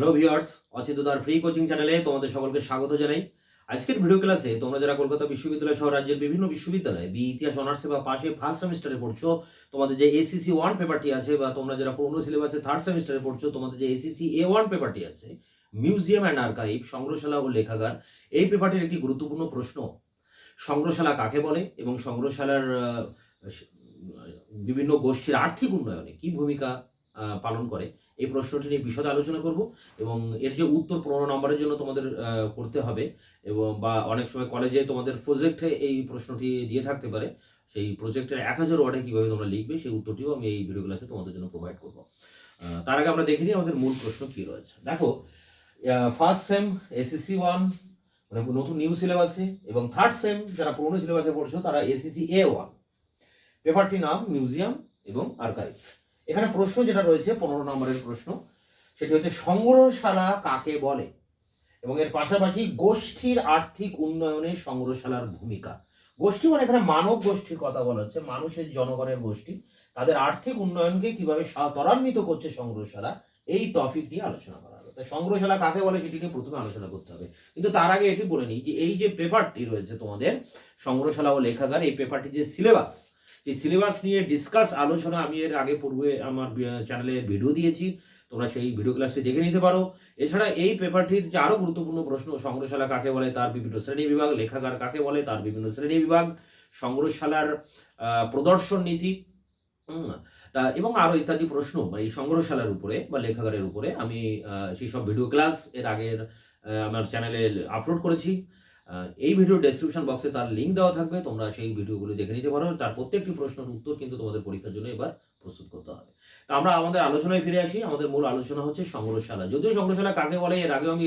Hello viewers, অচিন্তদার free coaching চ্যানেলে তোমাদের সকলকে স্বাগত জানাই। আজকের ভিডিও ক্লাসে তোমরা যারা কলকাতা বিশ্ববিদ্যালয় সহ রাজ্যের বিভিন্ন বিশ্ববিদ্যালয়ে ইতিহাস অনার্সে বা পাশে ফার্স্ট সেমিস্টারে পড়ছো, তোমাদের যে এসিসি 1 পেপারটি আছে, বা তোমরা যারা পুরনো সিলেবাসে থার্ড সেমিস্টারে পড়ছো, তোমাদের যে এসিসি A1 পেপারটি আছে, মিউজিয়াম অ্যান্ড আর্কাইভ, সংগ্রহশালা ও লেখাগার, এই পেপারটির একটি গুরুত্বপূর্ণ প্রশ্ন, সংগ্রহশালা কাকে বলে এবং সংগ্রহশালার বিভিন্ন গোষ্ঠীর আর্থিক উন্নয়নে কি ভূমিকা পালন করে, এই প্রশ্নটি নিয়ে বিশদে আলোচনা করব। এবং এর যে উত্তর 15 নম্বরের জন্য তোমাদের করতে হবে, এবং বা অনেক সময় কলেজে তোমাদের প্রজেক্টে এই প্রশ্নটি দিয়ে থাকতে পারে, সেই প্রজেক্টের 1000 ওয়ার্ডে কীভাবে তোমরা লিখবে সেই উত্তরটিও আমি এই ভিডিও ক্লাসে তোমাদের জন্য প্রোভাইড করব। তার আগে আমরা দেখে নিই আমাদের মূল প্রশ্ন কী রয়েছে। দেখো, ফার্স্ট সেম এসএসসি 1 মানে নতুন নিউ সিলেবাসে, এবং থার্ড সেম যারা পুরনো সিলেবাসে পড়ছো তারা এসএসসি A1, পেপারটির নাম মিউজিয়াম এবং আর্কাইভ। এখানে প্রশ্ন যেটা রয়েছে 15 নম্বরের প্রশ্ন, সেটি হচ্ছে সংগ্রহশালা কাকে বলে এবং এর পাশাপাশি গোষ্ঠীর আর্থিক উন্নয়নে সংগ্রহশালার ভূমিকা। গোষ্ঠী মানে এখানে মানব গোষ্ঠীর কথা বলা হচ্ছে, মানুষের জনগণের গোষ্ঠী, তাদের আর্থিক উন্নয়নকে কিভাবে ত্বরান্বিত করছে সংগ্রহশালা, এই টপিক নিয়ে আলোচনা করা হবে। তো সংগ্রহশালা কাকে বলে সেটি নিয়ে প্রথমে আলোচনা করতে হবে, কিন্তু তার আগে এটি বলে নিই যে এই যে পেপারটি রয়েছে তোমাদের সংগ্রহশালা ও লেখাগার, এই পেপারটি যে সিলেবাস, সেই সিলেবাস নিয়ে ডিসকাস আলোচনা আমি এর আগে পূর্বে আমার চ্যানেলে ভিডিও দিয়েছি, তোমরা সেই ভিডিও ক্লাসটি দেখে নিতে পারো। এছাড়া এই পেপারটির যে আরও গুরুত্বপূর্ণ প্রশ্ন, সংগ্রহশালা কাকে বলে তার বিভিন্ন শ্রেণী বিভাগ, লেখাগার কাকে বলে তার বিভিন্ন শ্রেণী বিভাগ, সংগ্রহশালার প্রদর্শন নীতি, তা এবং আরও ইত্যাদি প্রশ্ন এই সংগ্রহশালার উপরে বা লেখাগারের উপরে আমি সেই সব ভিডিও ক্লাস এর আগের আমার চ্যানেলে আপলোড করেছি। এই ভিডিও ডেসক্রিপশন বক্সে তার লিঙ্ক দেওয়া থাকবে, তোমরা সেই ভিডিওগুলো দেখে নিতে পারো। তার প্রত্যেকটি প্রশ্নের উত্তর কিন্তু তোমাদের পরীক্ষার জন্য এবার প্রস্তুত করতে হবে। তা আমরা আমাদের আলোচনায় ফিরে আসি। আমাদের মূল আলোচনা হচ্ছে সংগ্রহশালা। যদিও সংগ্রহশালা কাকে বলে এর আগেও আমি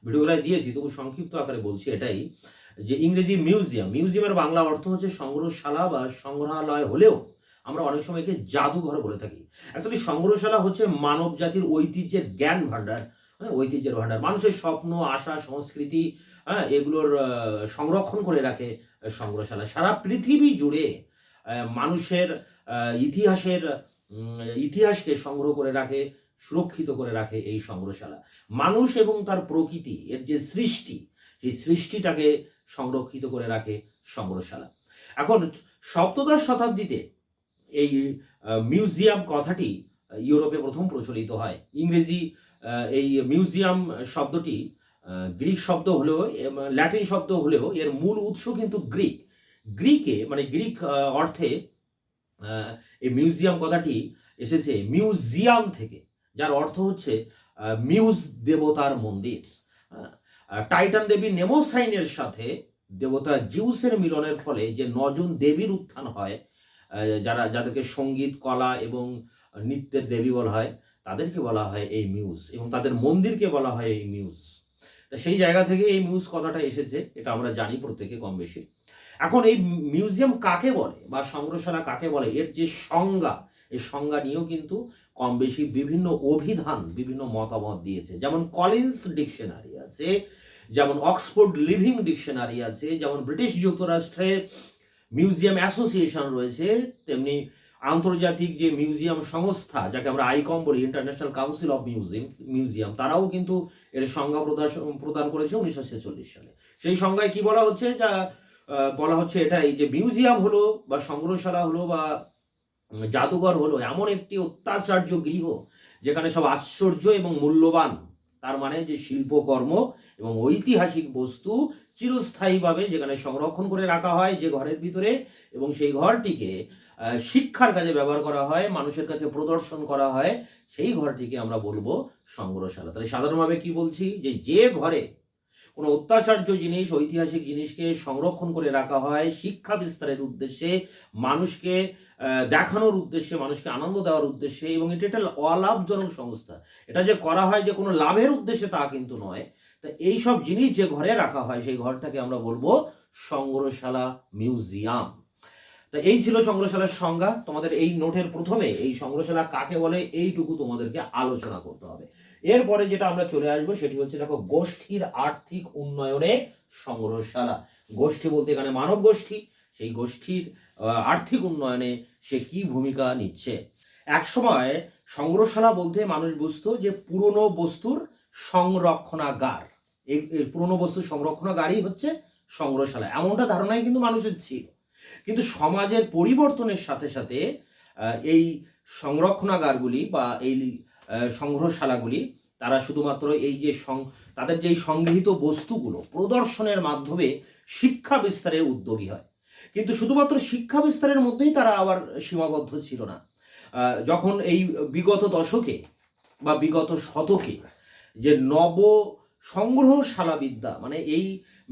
ভিডিওগুলোয় দিয়েছি, তবু সংক্ষিপ্ত আকারে বলছি এটাই, যে ইংরেজি মিউজিয়াম, মিউজিয়ামের বাংলা অর্থ হচ্ছে সংগ্রহশালা বা সংগ্রহালয়, হলেও আমরা অনেক সময় একে জাদুঘর বলে থাকি। অ্যাকচুয়ালি সংগ্রহশালা হচ্ছে মানব জাতির ঐতিহ্যের জ্ঞান ভাণ্ডার, ঐতিহ্যের ভাণ্ডার, মানুষের স্বপ্ন, আশা, সংস্কৃতি, এগুলোর সংরক্ষণ করে রাখে সংগ্রহশালা। সারা পৃথিবী জুড়ে মানুষের ইতিহাসকে সংগ্রহ করে রাখে, সুরক্ষিত করে রাখে এই সংগ্রহশালা। মানুষ এবং তার প্রকৃতি, এর যে সৃষ্টি, সেই সৃষ্টিটাকে সংরক্ষিত করে রাখে সংগ্রহশালা। এখন সপ্তদশ শতাব্দীতে এই মিউজিয়াম কথাটি ইউরোপে প্রথম প্রচলিত হয়। ইংরেজি এই মিউজিয়াম শব্দটি গ্রিক শব্দ হলেও, ল্যাটিন শব্দ হলেও এর মূল উৎস কিন্তু গ্রিকে, মানে গ্রিক অর্থে এই মিউজিয়াম কথাটি এসেছে মিউজিয়াম থেকে, যার অর্থ হচ্ছে মিউজ, দেবতার মন্দির। টাইটান দেবী নেমোসাইনের সাথে দেবতা জিউসের মিলনের ফলে যে 9 জন দেবীর উত্থান হয়, যাদেরকে সঙ্গীত, কলা এবং নৃত্যের দেবী বলা হয়, তাদেরকে বলা হয় এই মিউজ, এবং তাদের মন্দিরকে বলা হয় এই মিউজ। তা সেই জায়গা থেকে এই মিউজ কথাটা এসেছে, এটা আমরা জানি প্রত্যেকে কম বেশি। এখন এই মিউজিয়াম কাকে বলে বা সংগ্রহশালা কাকে বলে, এর যে সংজ্ঞা, এই সংজ্ঞা নিয়েও কিন্তু কম বেশি বিভিন্ন অভিধান, বিভিন্ন মতামত দিয়েছে। যেমন কলিন্স ডিকশনারি আছে, যেমন অক্সফোর্ড লিভিং ডিকশনারি আছে, যেমন ব্রিটিশ যুক্তরাষ্ট্রে মিউজিয়াম অ্যাসোসিয়েশন রয়েছে, তেমনি আন্তর্জাতিক যে মিউজিয়াম সংস্থা, যাকে আমরা আইকম বলি, ইন্টারন্যাশনাল কাউন্সিল অফ মিউজিয়াম, তারাও কিন্তু এর সংজ্ঞা প্রদান করেছে 1946 সালে। সেই সংজ্ঞায় কি বলা হচ্ছে, যা বলা হচ্ছে এটাই, যে মিউজিয়াম হলো বা সংগ্রহশালা হলো বা জাদুঘর হলো এমন একটি অত্যাচার্য গৃহ, যেখানে সব আশ্চর্য এবং মূল্যবান, তার মানে যে শিল্পকর্ম এবং ঐতিহাসিক বস্তু চিরস্থায়ীভাবে যেখানে সংরক্ষণ করে রাখা হয় যে ঘরের ভিতরে, এবং সেই ঘরটিকে শিক্ষার কাজে ব্যবহার করা হয়, মানুষের কাছে প্রদর্শন করা হয়, সেই ঘরটিকে আমরা বলবো সংগ্রহশালা। তাহলে সাধারণভাবে কি বলছি, যে ঘরে কোনো অত্যাচার্য জিনিস, ঐতিহাসিক জিনিসকে সংরক্ষণ করে রাখা হয় শিক্ষা বিস্তারের উদ্দেশ্যে, মানুষকে দেখানোর উদ্দেশ্যে, মানুষকে আনন্দ দেওয়ার উদ্দেশ্যে, এবং এটা একটা অলাভজনক সংস্থা, এটা যে করা হয় যে কোনো লাভের উদ্দেশ্যে তা কিন্তু নয়। তা এইসব জিনিস যে ঘরে রাখা হয়, সেই ঘরটাকে আমরা বলবো সংগ্রহশালা, মিউজিয়াম। তা এই ছিল সংগ্রহশালার সংজ্ঞা। তোমাদের এই নোটের প্রথমে এই সংগ্রহশালা কাকে বলে এইটুকু তোমাদেরকে আলোচনা করতে হবে। এরপরে যেটা আমরা চলে আসবো সেটি হচ্ছে, দেখো, গোষ্ঠীর আর্থিক উন্নয়নে সংগ্রহশালা। গোষ্ঠী বলতে এখানে মানব গোষ্ঠী, সেই গোষ্ঠীর আর্থিক উন্নয়নে সে কি ভূমিকা নিচ্ছে। একসময় সংগ্রহশালা বলতে মানুষ বুঝতো যে পুরনো বস্তুর সংরক্ষণাগার। এই পুরনো বস্তু সংরক্ষণাগারই হচ্ছে সংগ্রহশালা, এমনটা ধারণাই কিন্তু মানুষের ছিল। কিন্তু সমাজের পরিবর্তনের সাথে সাথে এই সংরক্ষণাগারগুলি বা এই সংগ্রহশালাগুলি তারা শুধুমাত্র এই যে তাদের যেই সংগৃহীত বস্তুগুলো প্রদর্শনের মাধ্যমে শিক্ষা বিস্তারের উদ্যোগী হয়। কিন্তু শুধুমাত্র শিক্ষা বিস্তারের মধ্যেই তারা আবার সীমাবদ্ধ ছিল না। যখন এই বিগত দশকে বা বিগত শতকে যে নব সংগ্রহশালা বিদ্যা, মানে এই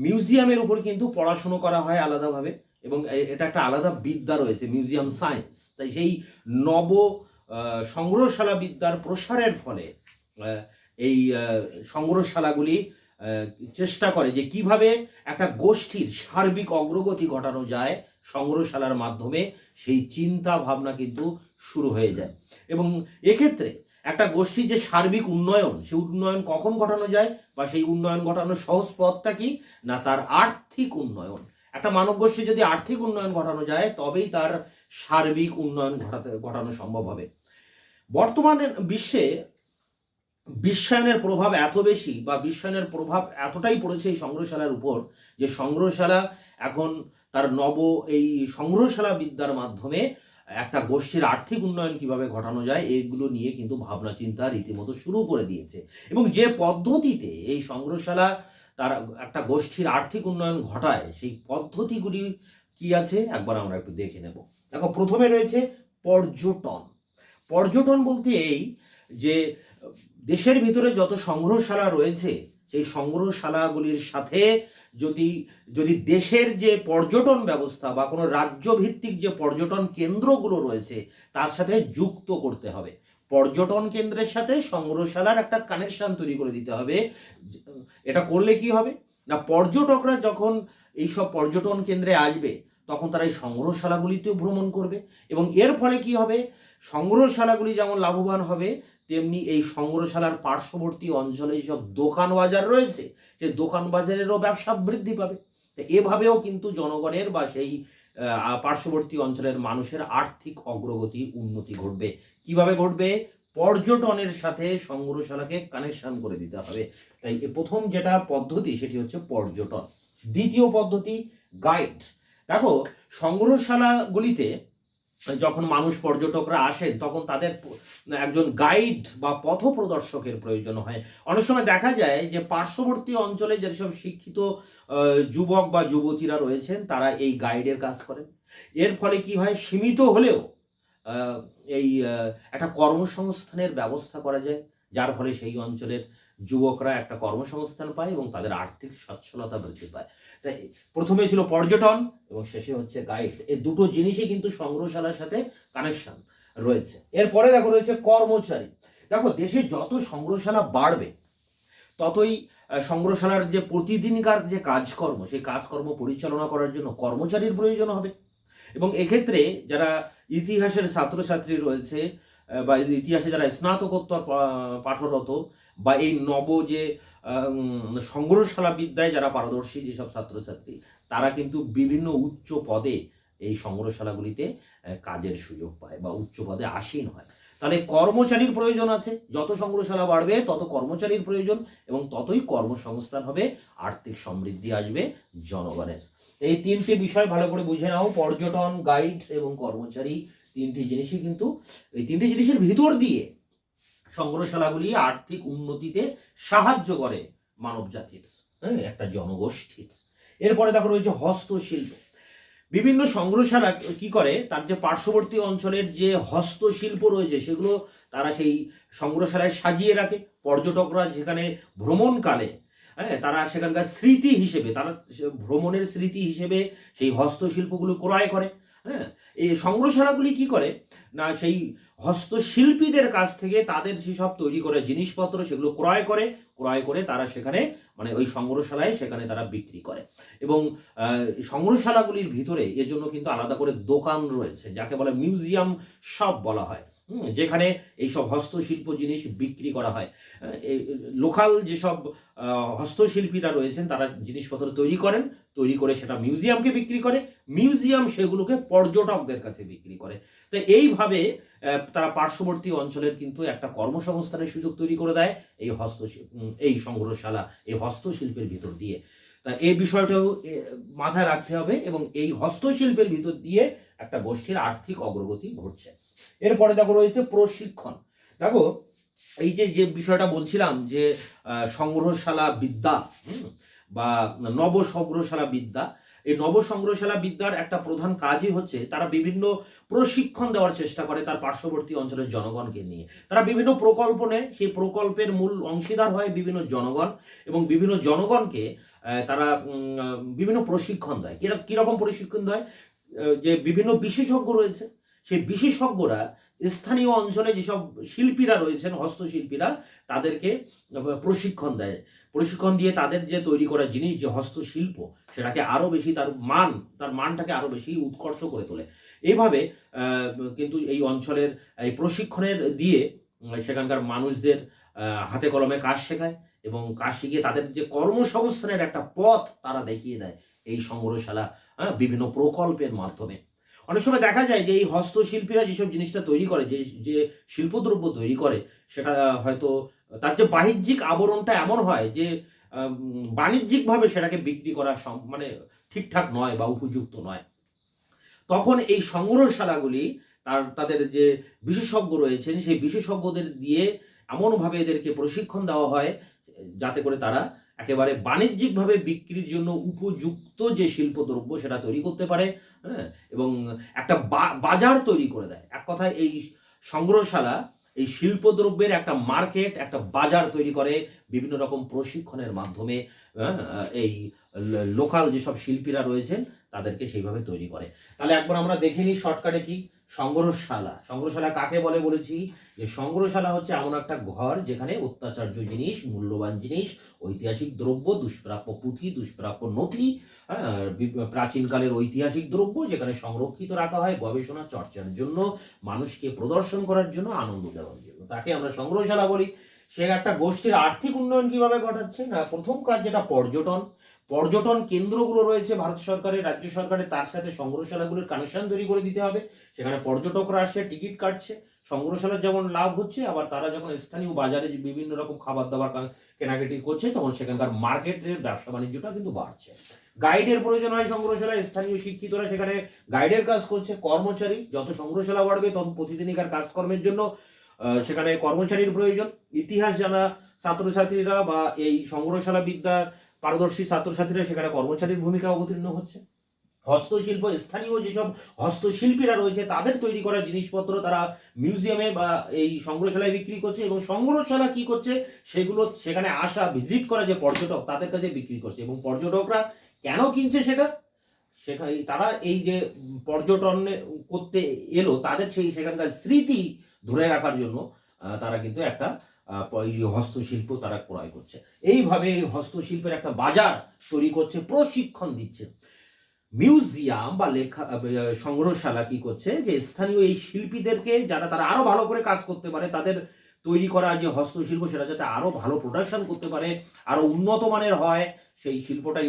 মিউজিয়ামের উপর কিন্তু পড়াশুনো করা হয় আলাদাভাবে, এবং এটা একটা আলাদা বিদ্যা রয়েছে, মিউজিয়াম সায়েন্স। তাই সেই নব সংগ্রহশালা বিদ্যার প্রসারের ফলে এই সংগ্রহশালাগুলি চেষ্টা করে যে কিভাবে একটা গোষ্ঠীর সার্বিক অগ্রগতি ঘটানো যায় সংগ্রহশালার মাধ্যমে, সেই চিন্তা ভাবনা কিন্তু শুরু হয়ে যায়। এবং এক্ষেত্রে একটা গোষ্ঠীর যে সার্বিক উন্নয়ন, সেই উন্নয়ন কখন ঘটানো যায় বা সেই উন্নয়ন ঘটানোর সহজ পথটা কি না, তার আর্থিক উন্নয়ন। একটা মানব গোষ্ঠী যদি আর্থিক উন্নয়ন ঘটানো যায় তবেই তার সার্বিক উন্নয়ন ঘটানো সম্ভব হবে। বর্তমানে বিশ্বে বিশ্বায়নের প্রভাব এত বেশি বা বিশ্বায়নের প্রভাব এতটাই পড়েছে এই সংগ্রহশালার উপর যে সংগ্রহশালা এখন তার এই সংগ্রহশালা বিদ্যার মাধ্যমে একটা গোষ্ঠীর আর্থিক উন্নয়ন কিভাবে ঘটানো যায় এইগুলো নিয়ে কিন্তু ভাবনা চিন্তা রীতিমতো শুরু করে দিয়েছে। এবং যে পদ্ধতিতে এই সংগ্রহশালা তার একটা গোষ্ঠীর আর্থিক উন্নয়ন ঘটায়, সেই পদ্ধতিগুলি কি আছে একবার আমরা একটু দেখে নেব। দেখো, প্রথমে রয়েছে পর্যটন। পর্যটন বলতে এই যে দেশের ভিতরে যত সংগ্রহশালা রয়েছে সেই সংগ্রহশালাগুলির সাথে যদি দেশের যে পর্যটন ব্যবস্থা বা কোনো রাজ্যভিত্তিক যে পর্যটন কেন্দ্রগুলো রয়েছে তার সাথে যুক্ত করতে হবে। পর্যটন কেন্দ্রের সাথে সংগ্রহশালার একটা কানেকশন তৈরি করে দিতে হবে। এটা করলে কি হবে না, পর্যটকরা যখন এইসব পর্যটন কেন্দ্রে আসবে তখন তারা এই সংগ্রহশালাগুলিতেও ভ্রমণ করবে, এবং এর ফলে কি হবে, সংগ্রহশালাগুলি যেমন লাভবান হবে তেমনি এই সংগ্রহশালার পার্শ্ববর্তী অঞ্চলে যেসব দোকান বাজার রয়েছে সেই দোকান বাজারেরও ব্যবসা বৃদ্ধি পাবে। এভাবেও কিন্তু জনগণের বা সেই পার্শ্ববর্তী অঞ্চলের মানুষের আর্থিক অগ্রগতি উন্নতি ঘটবে। কিভাবে ঘটবে? পর্যটনের সাথে সংগ্রহশালাকে কানেকশন করে দিতে হবে। তাই প্রথম যেটা পদ্ধতি সেটি হচ্ছে পর্যটন। দ্বিতীয় পদ্ধতি গাইড। দেখো, সংগ্রহশালাগুলিতে যখন মানুষ পর্যটকরা আসেন তখন তাদের একজন গাইড বা পথ প্রদর্শকের প্রয়োজন হয়। অনেক সময় দেখা যায় যে পার্শ্ববর্তী অঞ্চলে যেসব শিক্ষিত যুবক বা যুবতীরা রয়েছেন তারা এই গাইডের কাজ করেন। এর ফলে কি হয়, সীমিত হলেও এই একটা কর্মসংস্থানের ব্যবস্থা করা যায়, যার ফলে সেই অঞ্চলের যুবকরা একটা কর্মসংস্থান পায় এবং তাদের আর্থিক সচ্ছলতা বৃদ্ধি পায়। তাই প্রথমে ছিল পর্যটন এবং শেষে হচ্ছে গাইড। এই দুটো জিনিসই কিন্তু সংগ্রহশালার সাথে কানেকশন রয়েছে। এরপরে দেখো রয়েছে কর্মচারী। দেখো, দেশে যত সংগ্রহশালা বাড়বে ততই সংগ্রহশালার যে প্রতিদিনকার যে কাজকর্ম সেই কাজকর্ম পরিচালনা করার জন্য কর্মচারীর প্রয়োজন হবে। এবং এক্ষেত্রে যারা ইতিহাসের ছাত্রছাত্রী রয়েছে বা ইতিহাসে যারা স্নাতকোত্তর পাঠরত বা এই যে সংগ্রহশালা বিদ্যায় যারা পারদর্শী যেসব ছাত্রছাত্রী, তারা কিন্তু বিভিন্ন উচ্চ পদে এই সংগ্রহশালাগুলিতে কাজের সুযোগ পায় বা উচ্চ পদে আসীন হয়। তাহলে কর্মচারীর প্রয়োজন আছে। যত সংগ্রহশালা বাড়বে তত কর্মচারীর প্রয়োজন এবং ততই কর্মসংস্থান হবে, আর্থিক সমৃদ্ধি আসবে জনগণের। এই তিনটি বিষয় ভালো করে বুঝে নাও, পর্যটন, গাইড এবং কর্মচারী। তিনটি জিনিসই কিন্তু এই তিনটি জিনিসের ভিতর দিয়ে সংগ্রহশালাগুলি আর্থিক উন্নতিতে সাহায্য করে মানব জাতির, একটা জনগোষ্ঠীর। এরপরে দেখো রয়েছে হস্তশিল্প। বিভিন্ন সংগ্রহশালা কি করে, তার যে পার্শ্ববর্তী অঞ্চলের যে হস্তশিল্প রয়েছে সেগুলো তারা সেই সংগ্রহশালায় সাজিয়ে রাখে। পর্যটকরা যেখানে ভ্রমণকালে তারা সেখানকার স্মৃতি হিসেবে, তারা ভ্রমণের স্মৃতি হিসেবে সেই হস্তশিল্পগুলো ক্রয় করে। এই সংগ্রহশালাগুলি কি করে না, সেই হস্তশিল্পীদের কাছ থেকে তাদের যেসব তৈরি করে জিনিসপত্র সেগুলো ক্রয় করে তারা সেখানে মানে ওই সংগ্রহশালায় সেখানে তারা বিক্রি করে। এবং সংগ্রহশালাগুলির ভিতরে এজন্য কিন্তু আলাদা করে দোকান রয়েছে, যাকে বলে মিউজিয়াম শপ বলা হয়, যেখানে এইসব হস্তশিল্প জিনিস বিক্রি করা হয়। লোকাল যেসব হস্তশিল্পীরা রয়েছেন তারা জিনিসপত্র তৈরি করে সেটা মিউজিয়ামকে বিক্রি করে, মিউজিয়াম সেগুলোকে পর্যটকদের কাছে বিক্রি করে। তো এইভাবে তারা পার্শ্ববর্তী অঞ্চলের কিন্তু একটা কর্মসংস্থানের সুযোগ তৈরি করে দেয় এই সংগ্রহশালা, এই হস্তশিল্পের ভিতর দিয়ে। তা এই বিষয়টাও মাথায় রাখতে হবে, এবং এই হস্তশিল্পের ভিতর দিয়ে একটা গোষ্ঠীর আর্থিক অগ্রগতি ঘটছে। এরপরে দেখো রয়েছে প্রশিক্ষণ। দেখো এই যে বিষয়টা বলছিলাম যে সংগ্রহশালা বিদ্যা বা নবসংগ্রহশালা বিদ্যা, এই নবসংগ্রহশালা বিদ্যার একটা প্রধান কাজই হচ্ছে তারা বিভিন্ন প্রশিক্ষণ দেওয়ার চেষ্টা করে তার পার্শ্ববর্তী অঞ্চলের জনগণকে নিয়ে। তারা বিভিন্ন প্রকল্প নেয়, সেই প্রকল্পের মূল অংশীদার হয় বিভিন্ন জনগণ, এবং বিভিন্ন জনগণকে তারা বিভিন্ন প্রশিক্ষণ দেয়। কীরকম প্রশিক্ষণ দেয়? যে বিভিন্ন বিশেষজ্ঞ রয়েছে, সেই বিশেষজ্ঞরা স্থানীয় অঞ্চলে যেসব শিল্পীরা রয়েছেন, হস্তশিল্পীরা, তাদেরকে প্রশিক্ষণ দেয়। প্রশিক্ষণ দিয়ে তাদের যে তৈরি করা জিনিস, যে হস্তশিল্প, সেটাকে আরও বেশি তার মানটাকে আরও বেশি উৎকর্ষ করে তোলে। এইভাবে কিন্তু এই অঞ্চলের এই প্রশিক্ষণের দিয়ে সেখানকার মানুষদের হাতে কলমে কাজ শেখায়, এবং কাজ শিখিয়ে তাদের যে কর্মসংস্থানের একটা পথ তারা দেখিয়ে দেয় এই সংগ্রহশালা বিভিন্ন প্রকল্পের মাধ্যমে। অনেক সময় দেখা যায় যে এই হস্তশিল্পীরা যেসব জিনিসটা তৈরি করে, যে শিল্পদ্রব্য তৈরি করে, সেটা হয়তো তার যে বাহ্যিক আবরণটা এমন হয় যে বাণিজ্যিকভাবে সেটাকে বিক্রি করা মানে ঠিকঠাক নয় বা উপযুক্ত নয়। তখন এই সংগ্রহশালাগুলি তাদের যে বিশেষজ্ঞ রয়েছেন, সেই বিশেষজ্ঞদের দিয়ে এমনভাবে এদেরকে প্রশিক্ষণ দেওয়া হয় যাতে করে তারা একেবারে বাণিজ্যিকভাবে বিক্রির জন্য উপযুক্ত যে শিল্পদ্রব্য সেটা তৈরি করতে পারে, হ্যাঁ, এবং একটা বাজার তৈরি করে দেয়। এক কথায় এই সংগ্রহশালা এই শিল্পদ্রব্যের একটা মার্কেট, একটা বাজার তৈরি করে বিভিন্ন রকম প্রশিক্ষণের মাধ্যমে। এই লোকাল যেসব শিল্পীরা রয়েছেন তাদেরকে সেইভাবে তৈরি করে। তাহলে একবার আমরা দেখে নিই শর্টকাটে কি সংগ্রহশালা। সংগ্রহশালা কাকে বলে বলেছি, যে সংগ্রহশালা হচ্ছে এমন একটা ঘর যেখানে অত্যাচার্য জিনিস, মূল্যবান জিনিস, ঐতিহাসিক দ্রব্য, দুষ্প্রাপ্য পুঁথি, দুষ্প্রাপ্য নথি, প্রাচীনকালের ঐতিহাসিক দ্রব্য যেখানে সংরক্ষিত রাখা হয় গবেষণা চর্চার জন্য, মানুষকে প্রদর্শন করার জন্য, আনন্দ দেওয়ার জন্য, তাকে আমরা সংগ্রহশালা বলি। সে একটা গোষ্ঠীর আর্থিক উন্নয়ন কিভাবে ঘটাচ্ছে না, প্রথম কাজ যেটা পর্যটন কেন্দ্রগুলো রয়েছে ভারত সরকারের, রাজ্য সরকারের, তার সাথে সংগ্রহশালাগুলোর কানেকশন তৈরি করে দিতে হবে। সেখানে পর্যটকরা আসে, টিকিট কাটছে, সংগ্রহশালার যেমন লাভ হচ্ছে, আবার তারা যখন স্থানীয় বাজারে বিভিন্ন রকম খাবার দাবার কেনাকাটি করছে, তখন সেখানকার মার্কেটের ব্যবসা বাণিজ্যটা কিন্তু বাড়ছে। গাইডের প্রয়োজন হয় সংগ্রহশালায়, স্থানীয় শিক্ষিতরা সেখানে গাইডের কাজ করছে। কর্মচারী, যত সংগ্রহশালা বাড়বে তত প্রতিদিনকার কাজকর্মের জন্য সেখানে কর্মচারীর প্রয়োজন। ইতিহাস জানা ছাত্রছাত্রীরা বা এই সংগ্রহশালা বিদ্যার পারদর্শী ছাত্রছাত্রীরা সেখানে কর্মচারীর ভূমিকা অবতীর্ণ হচ্ছে। হস্তশিল্প, স্থানীয় যেসব হস্তশিল্পীরা রয়েছে তাদের তৈরি করা জিনিসপত্র তারা মিউজিয়ামে বা এই সংগ্রহশালায় বিক্রি করছে, এবং সংগ্রহশালা কি করছে, সেগুলো সেখানে আসা ভিজিট করা যে পর্যটক তাদের কাছে বিক্রি করছে। এবং পর্যটকরা কেন কিনছে সেখানে তারা এই যে পর্যটন করতে এলো, তাদের সেখানকার স্মৃতি ধরে রাখার জন্য তারা কিন্তু একটা হস্তশিল্প তারা ক্রয় করছে। এইভাবে এই হস্তশিল্পের একটা বাজার তৈরি করছে, প্রশিক্ষণ দিচ্ছে। মিউজিয়াম বা সংগ্রহশালা কি করছে, যে স্থানীয় এই শিল্পীদেরকে যারা তারা আরো ভালো করে কাজ করতে পারে, তাদের তৈরি করা যে হস্তশিল্প সেটা যাতে আরো ভালো প্রোডাকশন করতে পারে, আরো উন্নত মানের হয়, সেই শিল্পটা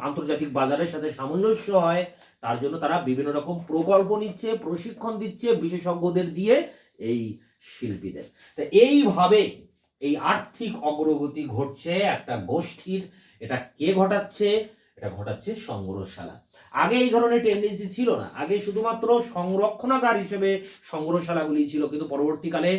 আন্তর্জাতিক বাজারের সাথে সামঞ্জস্য হয়, তার জন্য তারা বিভিন্ন রকম প্রকল্প নিচ্ছে, প্রশিক্ষণ দিচ্ছে বিশেষজ্ঞদের দিয়ে এই শিল্পীদের। এইভাবে এই আর্থিক অগ্রগতি ঘটছে একটা গোষ্ঠীর। এটা কে ঘটাচ্ছে? এটা ঘটাচ্ছে সংগ্রহশালা। আগে এই ধরনের টেন্ডেন্সি ছিল না, আগে শুধুমাত্র সংরক্ষণাগার হিসেবে সংগ্রহশালাগুলি ছিল, কিন্তু পরবর্তীকালে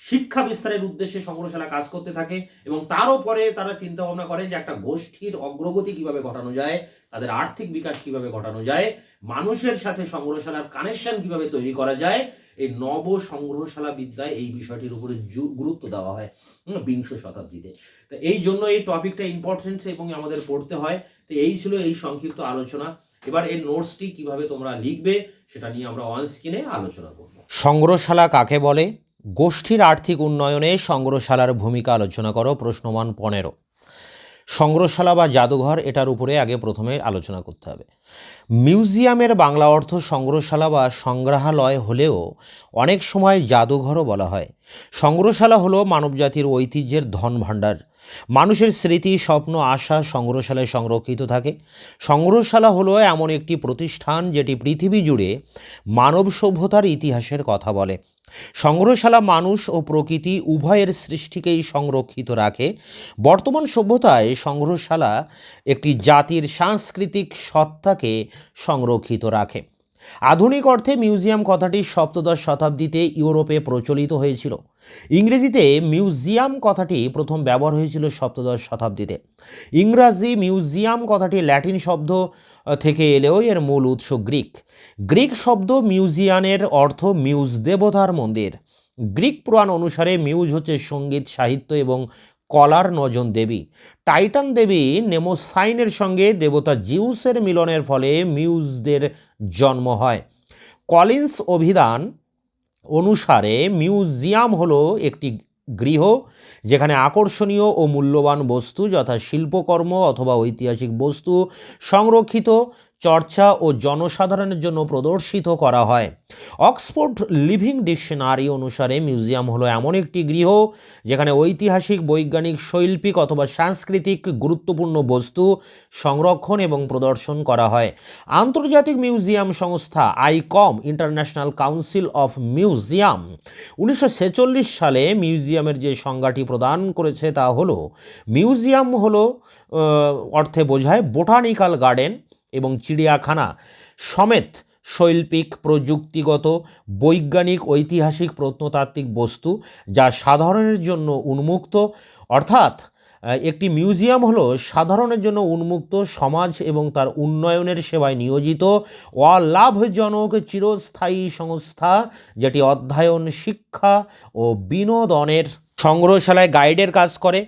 শিক্ষা বিস্তারের উদ্দেশ্যে সংগ্রহশালা কাজ করতে থাকে, এবং তারও পরে তারা চিন্তা ভাবনা করে যে একটা গোষ্ঠীর অগ্রগতি কিভাবে ঘটানো যায়, তাদের আর্থিক বিকাশ কিভাবে ঘটানো যায়, মানুষের সাথে সংগ্রহশালার কানেকশন কিভাবে তৈরি করা যায়। এই নব সংগ্রহশালা বিদ্যায় এই বিষয়টির উপরে গুরুত্ব দেওয়া হয় বিংশ শতাব্দীতে। তো এই জন্য এই টপিকটা ইম্পর্টেন্ট এবং আমাদের পড়তে হয়। তো এই ছিল এই সংক্ষিপ্ত আলোচনা। এবার এর নোটসটি কিভাবে তোমরা লিখবে সেটা নিয়ে আমরা অন স্ক্রিনে আলোচনা করব। সংগ্রহশালা কাকে বলে? গোষ্ঠীর আর্থিক উন্নয়নে সংগ্রহশালার ভূমিকা আলোচনা করো। প্রশ্নমান 15। সংগ্রহশালা বা জাদুঘর, এটার উপরে আগে প্রথমে আলোচনা করতে হবে। মিউজিয়ামের বাংলা অর্থ সংগ্রহশালা বা সংগ্রহালয় হলেও অনেক সময় জাদুঘরও বলা হয়। সংগ্রহশালা হলো মানবজাতির ঐতিহ্যের ধন ভাণ্ডার। মানুষের স্মৃতি, স্বপ্ন, আশা সংগ্রহশালায় সংরক্ষিত থাকে। সংগ্রহশালা হলো এমন একটি প্রতিষ্ঠান যেটি পৃথিবী জুড়ে মানব সভ্যতার ইতিহাসের কথা বলে। সংগ্রহশালা মানুষ ও প্রকৃতি উভয়ের সৃষ্টিকেই সংরক্ষিত রাখে। বর্তমান সভ্যতায় সংগ্রহশালা একটি জাতির সাংস্কৃতিক সত্তাকে সংরক্ষিত রাখে। আধুনিক অর্থে মিউজিয়াম কথাটি সপ্তদশ শতাব্দীতে ইউরোপে প্রচলিত হয়েছিল। ইংরেজিতে মিউজিয়াম কথাটি প্রথম ব্যবহার হয়েছিল সপ্তদশ শতাব্দীতে। ইংরাজি মিউজিয়াম কথাটি ল্যাটিন শব্দ থেকে এলেও এর মূল উৎস গ্রিক শব্দ মিউজিয়ানের অর্থ মিউজ, দেবতার মন্দির। গ্রিক পুরাণ অনুসারে মিউজ হচ্ছে সঙ্গীত, সাহিত্য এবং কলার নজন দেবী। টাইটান দেবী নেমোসাইনের সঙ্গে দেবতা জিউসের মিলনের ফলে মিউজদের জন্ম হয়। কলিন্স অভিধান অনুসারে মিউজিয়াম হলো একটি গৃহ যেখানে আকর্ষণীয় ও মূল্যবান বস্তু যথা শিল্পকর্ম অথবা ঐতিহাসিক বস্তু সংরক্ষিত, চর্চা ও জনসাধারণের জন্য প্রদর্শিত করা হয়। অক্সফোর্ড লিভিং ডিকশনারি অনুসারে মিউজিয়াম হলো এমন একটি গৃহ যেখানে ঐতিহাসিক, বৈজ্ঞানিক, শৈল্পিক অথবা সাংস্কৃতিক গুরুত্বপূর্ণ বস্তু সংরক্ষণ এবং প্রদর্শন করা হয়। আন্তর্জাতিক মিউজিয়াম সংস্থা I.Com, international council of museum, 1946 সালে মিউজিয়ামের যে সংজ্ঞাটি প্রদান করেছে তা হলো মিউজিয়াম হলো অর্থে বোঝায় বোটানিক্যাল গার্ডেন এবং চিড়িয়াখানা সমেত শৈল্পিক, প্রযুক্তিগত, বৈজ্ঞানিক, ঐতিহাসিক, প্রত্নতাত্ত্বিক বস্তু যা সাধারণের জন্য উন্মুক্ত। অর্থাৎ একটি মিউজিয়াম হলো সাধারণের জন্য উন্মুক্ত, সমাজ এবং তার উন্নয়নের সেবায় নিয়োজিত অলাভজনক চিরস্থায়ী সংস্থা যেটি অধ্যয়ন, শিক্ষা ও বিনোদনের সংগ্রহশালায় গাইডের কাজ করে।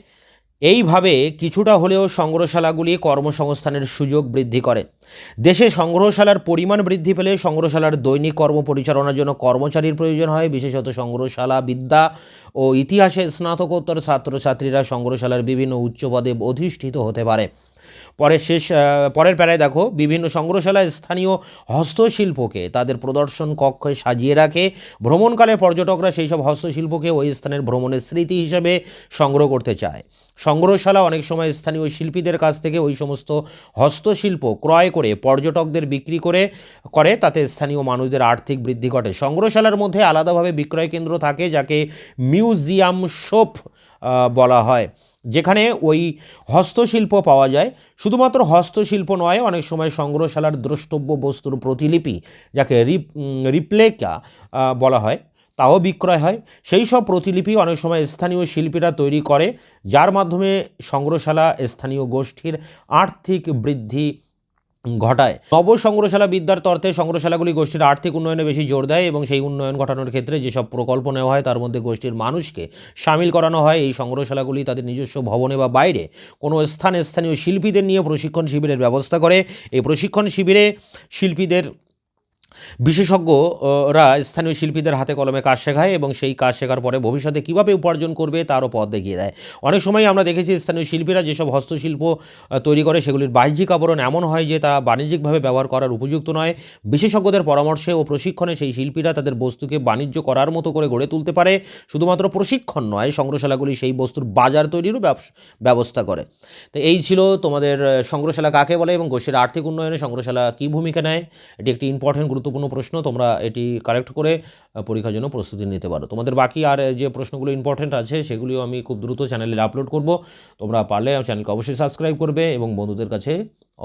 এইভাবে কিছুটা হলেও সংগ্রহশালাগুলি কর্মসংস্থানের সুযোগ বৃদ্ধি করে। দেশে সংগ্রহশালার পরিমাণ বৃদ্ধি পেলে সংগ্রহশালার দৈনিক কর্ম পরিচালনার জন্য কর্মচারীর প্রয়োজন হয়। বিশেষত সংগ্রহশালা বিদ্যা ও ইতিহাসে স্নাতকোত্তর ছাত্রছাত্রীরা সংগ্রহশালার বিভিন্ন উচ্চ পদে অধিষ্ঠিত হতে পারে। পরের প্যারায় দেখো, বিভিন্ন সংগ্রহশালায় স্থানীয় হস্তশিল্পকে তাদের প্রদর্শন কক্ষে সাজিয়ে রাখে। ভ্রমণকালে পর্যটকরা সেই সব হস্তশিল্পকে ওই স্থানের ভ্রমণের স্মৃতি হিসেবে সংগ্রহ করতে চায়। সংগ্রহশালা অনেক সময় স্থানীয় শিল্পীদের কাছ থেকে ওই সমস্ত হস্তশিল্প ক্রয় করে পর্যটকদের বিক্রি করে তাতে স্থানীয় মানুষদের আর্থিক বৃদ্ধি ঘটে। সংগ্রহশালার মধ্যে আলাদাভাবে বিক্রয় কেন্দ্র থাকে যাকে মিউজিয়াম শপ বলা হয়, যেখানে ওই হস্তশিল্প পাওয়া যায়। শুধুমাত্র হস্তশিল্প নয়, অনেক সময় সংগ্রহশালার দ্রষ্টব্য বস্তুর প্রতিলিপি যাকে রিপ্লেকা বলা হয় তাও বিক্রয় হয়। সেই সব প্রতিলিপি অনেক সময় স্থানীয় শিল্পীরা তৈরি করে, যার মাধ্যমে সংগ্রহশালা স্থানীয় গোষ্ঠীর আর্থিক বৃদ্ধি ঘটায়। নব সংগ্রহশালা বিদ্যার অর্থে সংগ্রহশালাগুলি গোষ্ঠীর আর্থিক উন্নয়নে বেশি জোর দেয় এবং সেই উন্নয়ন ঘটানোর ক্ষেত্রে যেসব প্রকল্প নেওয়া হয় তার মধ্যে গোষ্ঠীর মানুষকে সামিল করানো হয়। এই সংগ্রহশালাগুলি তাদের নিজস্ব ভবনে বা বাইরে কোনো স্থানে স্থানীয় শিল্পীদের নিয়ে প্রশিক্ষণ শিবিরের ব্যবস্থা করে। এই প্রশিক্ষণ শিবিরে শিল্পীদের বিশেষজ্ঞরা স্থানীয় শিল্পীদের হাতে কলমে কাজ শেখায় এবং সেই কাজ শেখার পরে ভবিষ্যতে কীভাবে উপার্জন করবে তারও পথ দেখিয়ে দেয়। অনেক সময় আমরা দেখেছি স্থানীয় শিল্পীরা যেসব হস্তশিল্প তৈরি করে সেগুলির বাহ্যিক আবরণ এমন হয় যে তা বাণিজ্যিকভাবে ব্যবহার করার উপযুক্ত নয়। বিশেষজ্ঞদের পরামর্শে ও প্রশিক্ষণে সেই শিল্পীরা তাদের বস্তুকে বাণিজ্য করার মতো করে গড়ে তুলতে পারে। শুধুমাত্র প্রশিক্ষণ নয়, সংগ্রহশালাগুলি সেই বস্তুর বাজার তৈরিরও ব্যবস্থা করে। তো এই ছিল তোমাদের সংগ্রহশালা কাকে বলে এবং গোষ্ঠীর আর্থিক উন্নয়নে সংগ্রহশালা কী ভূমিকা নেয়। এটি একটি ইম্পর্টেন্ট গুরুত্বপূর্ণ প্রশ্ন, তোমরা এটি কালেক্ট করে পরীক্ষার জন্য প্রস্তুতি নিতে পারো। তোমাদের বাকি আর যে প্রশ্নগুলো ইম্পর্টেন্ট আছে সেগুলিও আমি খুব দ্রুত চ্যানেলে আপলোড করব। তোমরা পারলে চ্যানেলকে অবশ্যই সাবস্ক্রাইব করবে এবং বন্ধুদের কাছে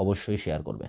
অবশ্যই শেয়ার করবে।